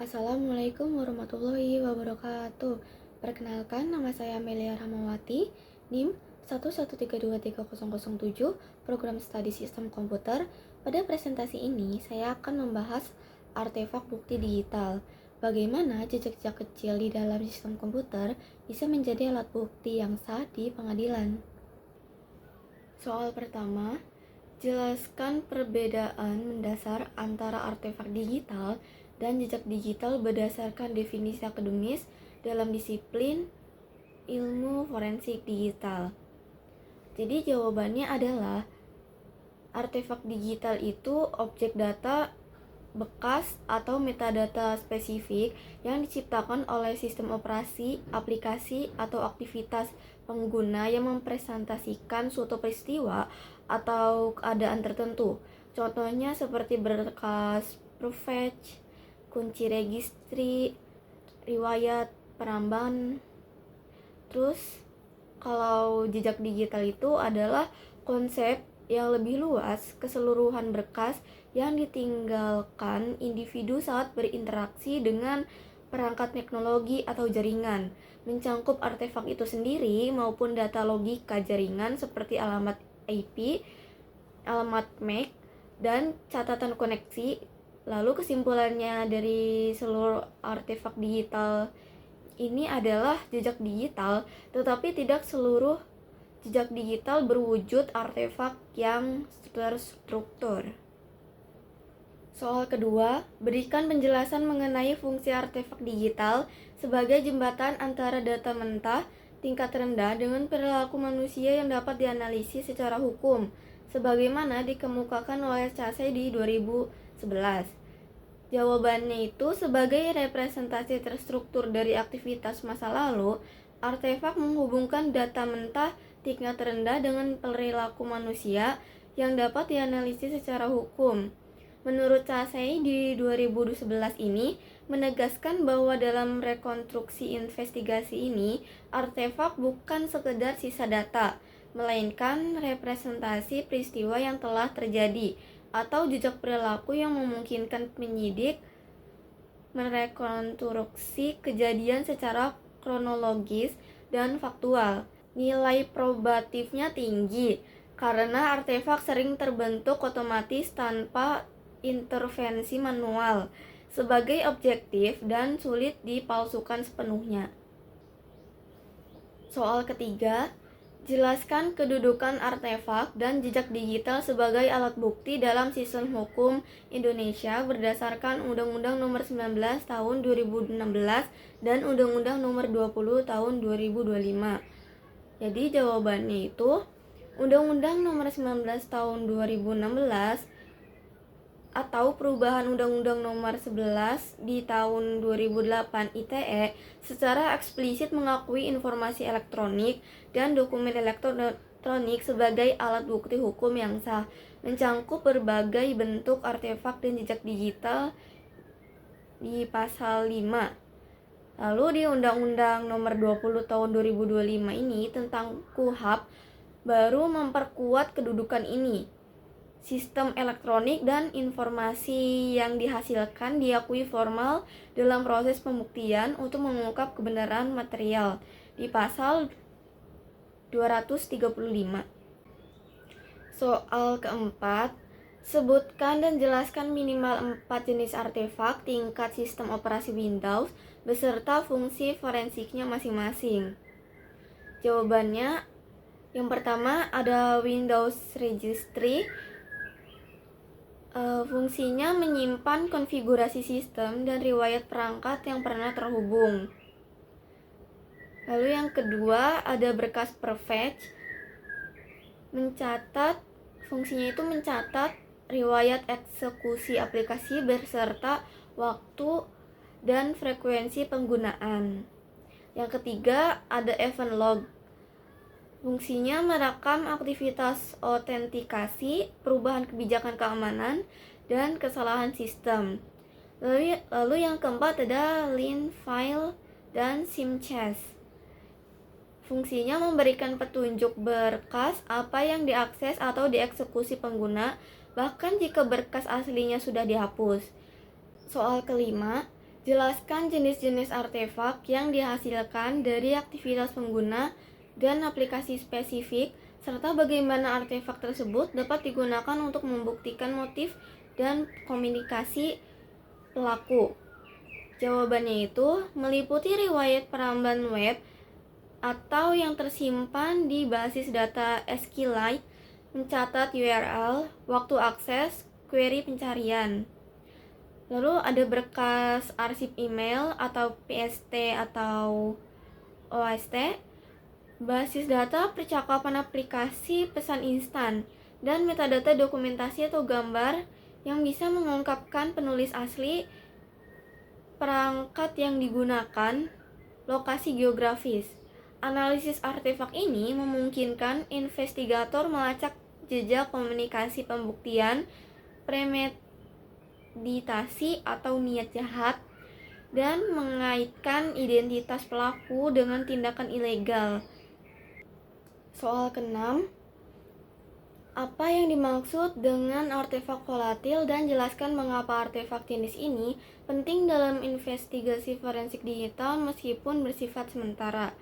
Assalamualaikum warahmatullahi wabarakatuh. Perkenalkan, nama saya Amelia Rahmawati, NIM 113230007, Program Studi Sistem Komputer. Pada presentasi ini, saya akan membahas artefak bukti digital. Bagaimana jejak-jejak kecil di dalam sistem komputer bisa menjadi alat bukti yang sah di pengadilan. Soal pertama, jelaskan perbedaan mendasar antara artefak digital dan jejak digital berdasarkan definisi akademis dalam disiplin ilmu forensik digital. Jadi jawabannya adalah artefak digital itu objek data bekas atau metadata spesifik yang diciptakan oleh sistem operasi, aplikasi, atau aktivitas pengguna yang mempresentasikan suatu peristiwa atau keadaan tertentu. Contohnya seperti berkas prefetch, kunci registri, riwayat penambahan. Terus kalau jejak digital itu adalah konsep yang lebih luas keseluruhan berkas yang ditinggalkan individu saat berinteraksi dengan perangkat teknologi atau jaringan, mencangkup artefak itu sendiri maupun data logika jaringan seperti alamat IP, alamat MAC, dan catatan koneksi. Lalu kesimpulannya dari seluruh artefak digital ini adalah jejak digital, tetapi tidak seluruh jejak digital berwujud artefak yang terstruktur. Soal kedua, berikan penjelasan mengenai fungsi artefak digital sebagai jembatan antara data mentah tingkat rendah dengan perilaku manusia yang dapat dianalisis secara hukum, sebagaimana dikemukakan oleh Casey di 2011. Jawabannya itu, sebagai representasi terstruktur dari aktivitas masa lalu, artefak menghubungkan data mentah tingkat rendah dengan perilaku manusia yang dapat dianalisis secara hukum. Menurut Casey di 2011 ini menegaskan bahwa dalam rekonstruksi investigasi ini, artefak bukan sekedar sisa data, melainkan representasi peristiwa yang telah terjadi atau jejak perilaku yang memungkinkan penyidik merekonstruksi kejadian secara kronologis dan faktual. Nilai probatifnya tinggi karena artefak sering terbentuk otomatis tanpa intervensi manual, sebagai objektif dan sulit dipalsukan sepenuhnya. Soal ketiga, jelaskan kedudukan artefak dan jejak digital sebagai alat bukti dalam sistem hukum Indonesia berdasarkan Undang-Undang Nomor 19 Tahun 2016 dan Undang-Undang Nomor 20 Tahun 2025. Jadi jawabannya itu Undang-Undang Nomor 19 Tahun 2016 atau perubahan Undang-Undang Nomor 11 di tahun 2008 ITE secara eksplisit mengakui informasi elektronik dan dokumen elektronik sebagai alat bukti hukum yang sah, mencangkup berbagai bentuk artefak dan jejak digital di pasal 5. Lalu di Undang-Undang Nomor 20 Tahun 2025 ini tentang KUHP baru memperkuat kedudukan ini. Sistem elektronik dan informasi yang dihasilkan diakui formal dalam proses pembuktian untuk mengungkap kebenaran material di pasal 235. Soal keempat, sebutkan dan jelaskan minimal 4 jenis artefak tingkat sistem operasi Windows beserta fungsi forensiknya masing-masing. Jawabannya, yang pertama ada Windows Registry. Fungsinya menyimpan konfigurasi sistem dan riwayat perangkat yang pernah terhubung. Lalu yang kedua ada berkas prefetch. Fungsinya itu mencatat riwayat eksekusi aplikasi beserta waktu dan frekuensi penggunaan. Yang ketiga ada event log. Fungsinya merekam aktivitas autentikasi, perubahan kebijakan keamanan, dan kesalahan sistem. Lalu yang keempat ada link file dan SIM-Chain. Fungsinya memberikan petunjuk berkas apa yang diakses atau dieksekusi pengguna, bahkan jika berkas aslinya sudah dihapus. Soal kelima, Jelaskan jenis-jenis artefak yang dihasilkan dari aktivitas pengguna dan aplikasi spesifik, serta bagaimana artefak tersebut dapat digunakan untuk membuktikan motif dan komunikasi pelaku. Jawabannya itu meliputi riwayat peramban web atau yang tersimpan di basis data SQLite, mencatat URL, waktu akses, query pencarian. Lalu ada berkas arsip email atau PST atau OST, basis data percakapan aplikasi pesan instan, dan metadata dokumentasi atau gambar yang bisa mengungkapkan penulis asli, perangkat yang digunakan, lokasi geografis. Analisis artefak ini memungkinkan investigator melacak jejak komunikasi pembuktian, premeditasi atau niat jahat, dan mengaitkan identitas pelaku dengan tindakan ilegal. Soal ke-6, apa yang dimaksud dengan artefak volatil dan jelaskan mengapa artefak jenis ini penting dalam investigasi forensik digital meskipun bersifat sementara.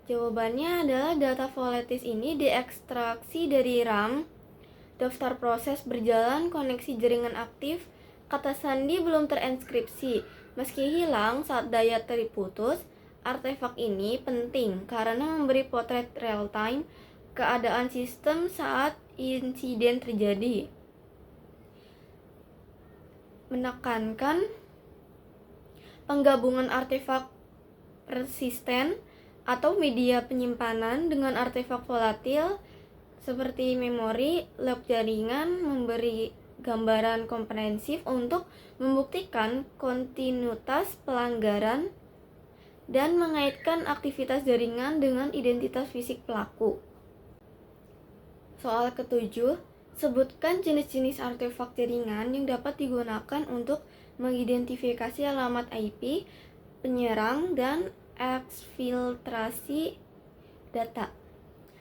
Jawabannya adalah data volatil ini diekstraksi dari RAM, daftar proses berjalan, koneksi jaringan aktif, kata sandi belum terenskripsi. Meski hilang saat daya terputus, artefak ini penting karena memberi potret real-time keadaan sistem saat insiden terjadi. Menekankan penggabungan artefak persisten atau media penyimpanan dengan artefak volatil seperti memori, log jaringan memberi gambaran komprehensif untuk membuktikan kontinuitas pelanggaran dan mengaitkan aktivitas jaringan dengan identitas fisik pelaku. Soal ke-7, sebutkan jenis-jenis artefak jaringan yang dapat digunakan untuk mengidentifikasi alamat IP penyerang dan eksfiltrasi data.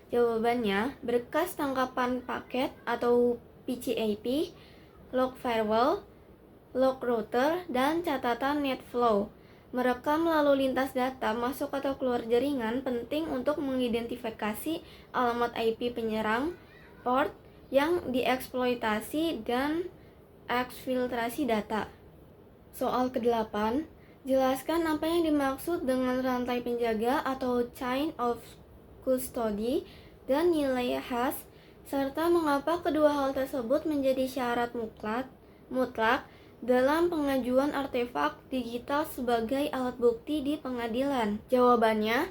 Jawabannya, berkas tangkapan paket atau PCAP, log firewall, log router, dan catatan netflow. Merekam lalu lintas data masuk atau keluar jaringan penting untuk mengidentifikasi alamat IP penyerang, port yang dieksploitasi, dan eksfiltrasi data. Soal ke-8, jelaskan apa yang dimaksud dengan rantai penjaga atau chain of custody dan nilai khas, serta mengapa kedua hal tersebut menjadi syarat mutlak dalam pengajuan artefak digital sebagai alat bukti di pengadilan. Jawabannya,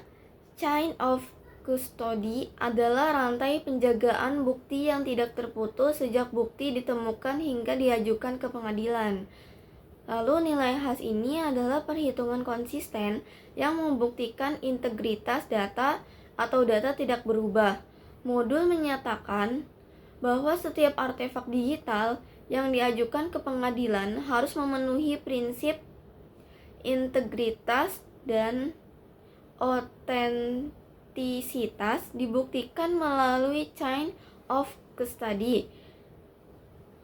chain of custody adalah rantai penjagaan bukti yang tidak terputus sejak bukti ditemukan hingga diajukan ke pengadilan. Lalu nilai khas ini adalah perhitungan konsisten yang membuktikan integritas data atau data tidak berubah. Modul menyatakan bahwa setiap artefak digital yang diajukan ke pengadilan harus memenuhi prinsip integritas dan otentisitas dibuktikan melalui chain of custody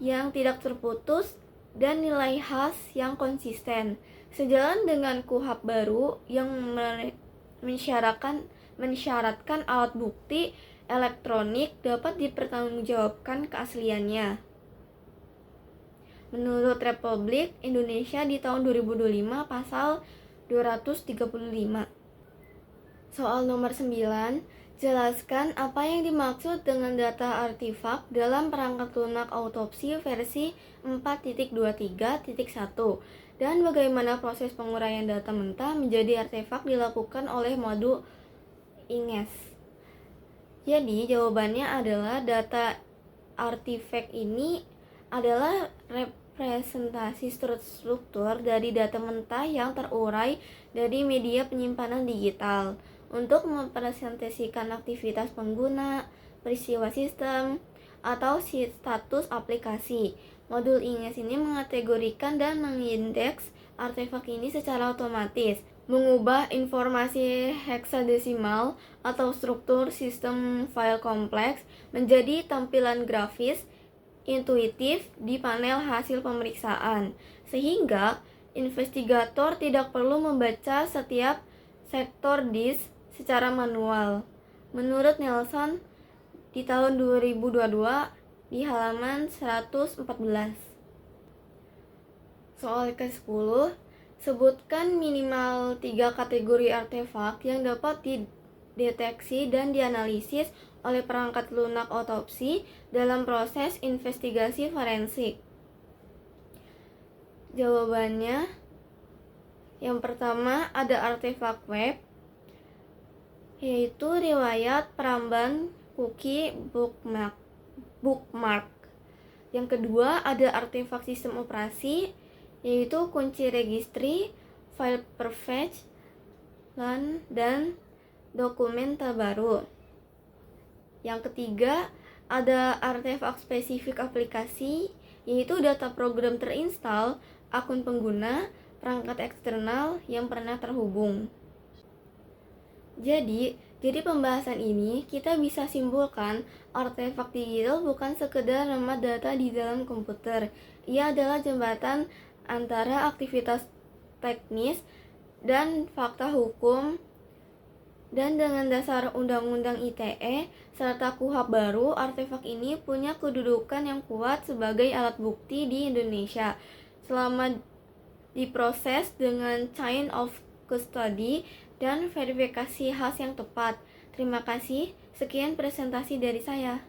yang tidak terputus dan nilai khas yang konsisten. Sejalan dengan KUHP baru yang mensyaratkan alat bukti elektronik dapat dipertanggungjawabkan keasliannya. Menurut Republik Indonesia di tahun 2025 pasal 235. Soal nomor 9, jelaskan apa yang dimaksud dengan data artefak dalam perangkat lunak autopsi versi 4.23.1 dan bagaimana proses penguraian data mentah menjadi artefak dilakukan oleh modul INGES. Jadi jawabannya adalah data artefak ini adalah representasi struktur dari data mentah yang terurai dari media penyimpanan digital untuk mempresentasikan aktivitas pengguna, peristiwa sistem, atau status aplikasi. Modul INGES ini mengategorikan dan mengindeks artefak ini secara otomatis, mengubah informasi heksadesimal atau struktur sistem file kompleks menjadi tampilan grafis intuitif di panel hasil pemeriksaan, sehingga investigator tidak perlu membaca setiap sektor disk secara manual. Menurut Nelson, di tahun 2022 di halaman 114. Soal ke-10, sebutkan minimal 3 kategori artefak yang dapat dideteksi dan dianalisis oleh perangkat lunak otopsi dalam proses investigasi forensik. Jawabannya, yang pertama ada artefak web, yaitu riwayat peramban cookie bookmark. Yang kedua ada artefak sistem operasi, yaitu kunci registry, file per page, dan dokumen terbaru. Yang ketiga ada artefak spesifik aplikasi, yaitu data program terinstall, akun pengguna, perangkat eksternal yang pernah terhubung. Jadi pembahasan ini kita bisa simpulkan artefak digital bukan sekedar nama data di dalam komputer. Ia adalah jembatan antara aktivitas teknis dan fakta hukum, dan dengan dasar Undang-Undang ITE serta KUHP baru, artefak ini punya kedudukan yang kuat sebagai alat bukti di Indonesia selama diproses dengan chain of custody dan verifikasi khas yang tepat. Terima kasih, sekian presentasi dari saya.